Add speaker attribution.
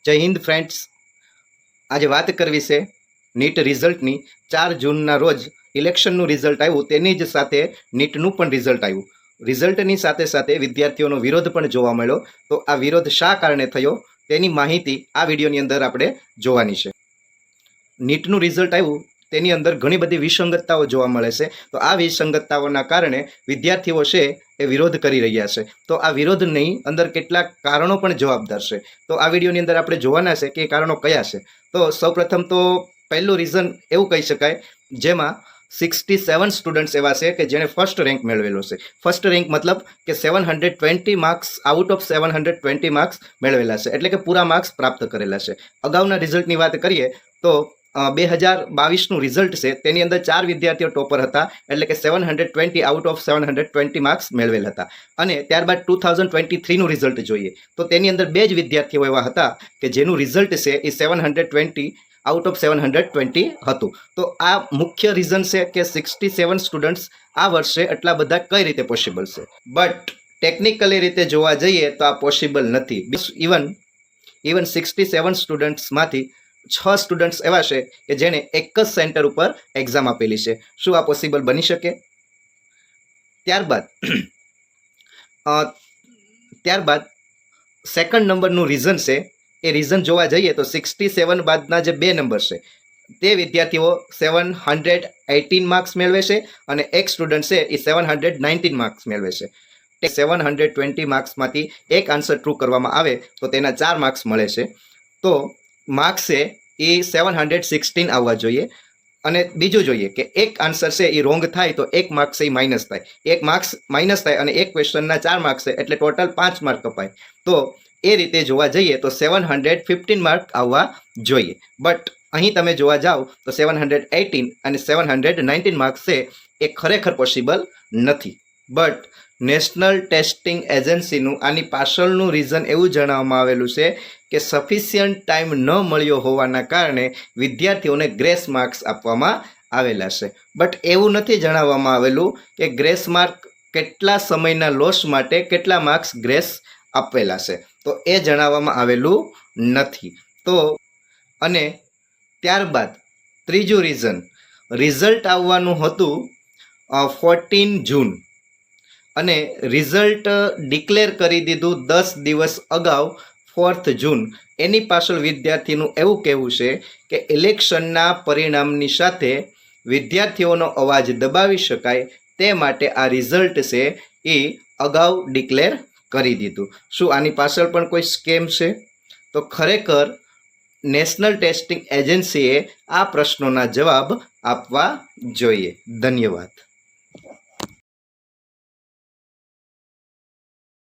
Speaker 1: જય હિન્દ ફ્રેન્ડ્સ, આજે વાત કરવી છે નીટ રિઝલ્ટની। 4 જૂનના રોજ ઇલેક્શનનું રિઝલ્ટ આવ્યું, તેની જ સાથે નીટનું પણ રિઝલ્ટ આવ્યું। રિઝલ્ટની સાથે સાથે વિદ્યાર્થીઓનો વિરોધ પણ જોવા મળ્યો। તો આ વિરોધ શા કારણે થયો તેની માહિતી આ વિડીયોની અંદર આપણે જોવાની છે। નીટનું રિઝલ્ટ આવ્યું તેની અંદર ઘણી બધી વિસંગતતાઓ જોવા મળે છે। તો આ વિસંગતતાઓના કારણે વિદ્યાર્થીઓ છે એ વિરોધ કરી રહ્યા છે। તો આ વિરોધની અંદર કેટલાક કારણો પણ જવાબદાર છે। તો આ વિડીયોની અંદર આપણે જોવાના છે કે એ કારણો કયા છે। તો સૌપ્રથમ તો પહેલું રીઝન એવું કહી શકાય, જેમાં 67 સ્ટુડન્ટ્સ એવા છે કે જેણે ફર્સ્ટ રેન્ક મેળવેલો છે। ફર્સ્ટ રેન્ક મતલબ કે 720 માર્ક્સ આઉટ ઓફ 720 માર્ક્સ મેળવેલા છે, એટલે કે પૂરા માર્ક્સ પ્રાપ્ત કરેલા છે। અગાઉના રિઝલ્ટની વાત કરીએ તો 2022નું રિઝલ્ટ છે તેની અંદર 4 વિદ્યાર્થીઓ ટોપર હતા, એટલે કે 720 આઉટ ઓફ 720 માર્ક્સ મેળવેલ હતા। અને ત્યારબાદ 2023નું રિઝલ્ટ જોઈએ તો તેની અંદર 2 જ વિદ્યાર્થીઓ એવા હતા કે જેનું રિઝલ્ટ છે એ 720 આઉટ ઓફ 720 હતું। તો આ મુખ્ય રીઝન છે કે 67 સ્ટુડન્ટ્સ આ વર્ષે એટલા બધા કઈ રીતે પોસિબલ છે। બટ ટેકનિકલી રીતે જોવા જઈએ તો આ પોસિબલ નથી। ઇવન 67 સ્ટુડન્ટ્સમાંથી 6 સ્ટુડન્ટ્સ એવા છે કે જેણે એક જ સેન્ટર ઉપર એક્ઝામ આપેલી છે। શું આ પોસિબલ બની શકે? ત્યારબાદ સેકન્ડ નંબરનું રીઝન છે, એ રીઝન જોવા જઈએ તો 67 બાદના જે 2 નંબર છે તે વિદ્યાર્થીઓ 718 માર્ક્સ મેળવે છે અને એક સ્ટુડન્ટ છે એ 719 માર્ક્સ મેળવે છે। 720 માર્ક્સમાંથી એક આન્સર ટ્રુ કરવામાં આવે તો તેના 4 માર્ક્સ મળે છે। તો માર્ક્સ છે એ 716 આવવા જોઈએ। અને બીજું જોઈએ કે એક આન્સર છે એ રોંગ થાય તો એક માર્ક્સ એ માઇનસ થાય, એક માર્ક્સ માઇનસ થાય અને એક ક્વેશ્ચનના 4 માર્ક્સ છે એટલે ટોટલ 5 માર્ક કપાય। તો એ રીતે જોવા જઈએ તો 715 માર્ક આવવા જોઈએ। બટ અહીં તમે જોવા જાઓ તો 718 અને 719 માર્ક્સ છે એ ખરેખર પોસિબલ નથી। બટ નેશનલ ટેસ્ટિંગ એજન્સીનું આની પાછળનું રીઝન એવું જણાવવામાં આવેલું છે કે સફિશિયન્ટ ટાઈમ ન મળ્યો હોવાના કારણે વિદ્યાર્થીઓને ગ્રેસ માર્ક્સ આપવામાં આવેલા છે। બટ એવું નથી જણાવવામાં આવેલું કે ગ્રેસ માર્ક કેટલા સમયના લોસ માટે કેટલા માર્ક્સ ગ્રેસ આપેલા છે, તો એ જણાવવામાં આવેલું નથી। તો અને ત્યારબાદ ત્રીજું રીઝન, રિઝલ્ટ આવવાનું હતું 14 જૂન અને રિઝલ્ટ ડિક્લેર કરી દીધું 10 દિવસ અગાઉ 4th જૂન। એની પાછળ વિદ્યાર્થીનું એવું કહેવું છે કે ઇલેક્શનના પરિણામની સાથે વિદ્યાર્થીઓનો અવાજ દબાવી શકાય તે માટે આ રિઝલ્ટ છે એ અગાઉ ડિક્લેર કરી દીધું। શું આની પાછળ પણ કોઈ સ્કેમ છે? તો ખરેખર નેશનલ ટેસ્ટિંગ એજન્સીએ આ પ્રશ્નોના જવાબ આપવા જોઈએ। ધન્યવાદ।